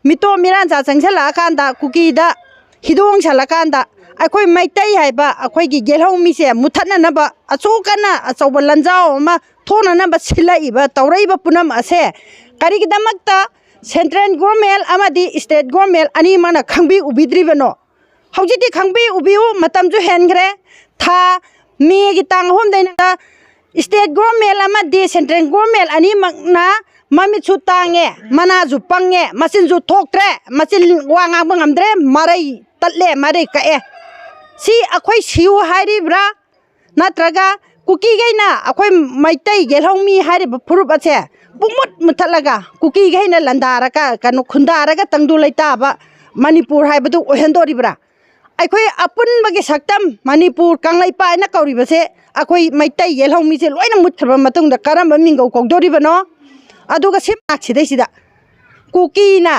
मितो मिरांजा चंगसला कांदा कुकीदा हिदोंग सलाकांदा अखोई मैतै हाइबा अखोईगी गेलहौमी से मुथननबा अचोकना अचौबा लंजाओ अमा थोननबा सिलाइबा तौरैबा पुनम असे करिगिदमक्ता सेंट्रल गवर्नमेंट अमादि स्टेट गवर्नमेंट अनि माना खंबी उबिद्रिबनो हौजिति खंबी उबिउ मतमजु हेनग्रे था मेगी तांग होमदैना स्टेट गवर्नमेंट अमादि सेंट्रल गवर्नमेंट अनि मकना ममिचु तांगे मनाजु पंगे मसिनजु थोक्ट्रे मसिन वांगाबा ngamdre marai tatle marai kae si akhoi siu hairibra natraga kuki gaina akhoi maitai gelhongmi hairib furup ache bumut mutalaga kuki gaina landara ka kanu khundara ga tangdu laita ba manipur haibadu ohendoribra akhoi apun bagi saktam manipur kanglai pa na kauriba se akhoi maitai gelhongmi se loina mutkhaba matung da karamba mingau kogdoribano aduga simachidesida kuki na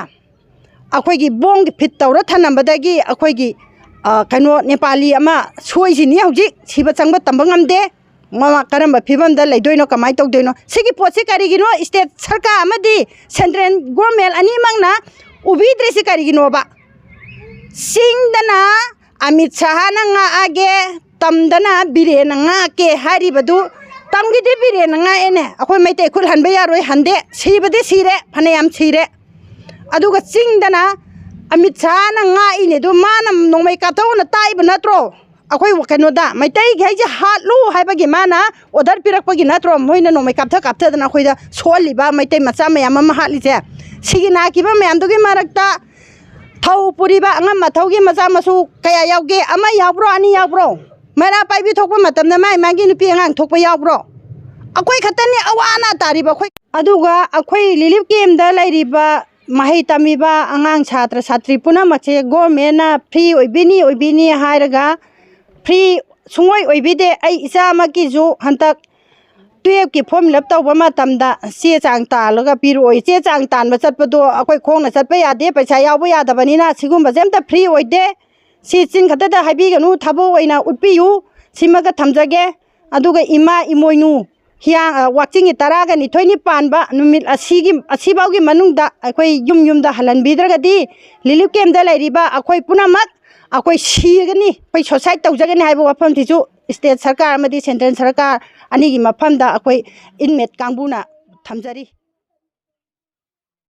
अखोगी बोंग फिट तौर थनबदगी अखोगी कनो नेपाली अमा सोइसिनी हौजिक सिबा चंगबा तंबा ngamde mama karamba phibam da leidoino kamai tawdoino sigi potse karigino state sarkar amadi central government ani mangna ubidre si karigino ba singdana amit saha nga age tamdana birena nga ke haribadu tamgidi birena nga ene akhoi maite khul hanbe yaroi hande sibade sire phanayam sire aduga singdana amit sana nga ine do manam nongmai katona taiba natro akhoi wakano da maitai gaije hatlu haibagi mana order pirakpagi natro moina nongmai kaptha dana khoida soliba maitai macha mayam ma hatlise sigina kiba mayam dogi marakta thau puriba angam mathaugi macha masu kaya yauge ama yaubro ani yaubro mara paibi thokpa matamna mai magi nupi angang thokpa yaubro akhoi khatani awana tariba khoi aduga akhoi lilip game da lairiba mahai tamiba angang chhatra chhatri puna mache government na free oibini hairaga free sungoi oibide ai isa maki ju hantak 12 ki form lap tawba matamda che chang ta laga piroi che chang tan ba chatpado akoi khongna chatpa yade paisa yawba yadabani na sigumba jemta free oide si chin khata da habi ganu thabo oina utpiyu simaga thamjage aduga ima imoinu hiang watching taraga ni thoini panba numit asibaugi manungda akoi yum da halan bidragadi lilip kem da lairiba akoi punamak akoi sigani pai society tawjagani haiba wafam tichu state sarkar amadi central sarkar ani gi mafam da akoi inmate kangbuna thamjari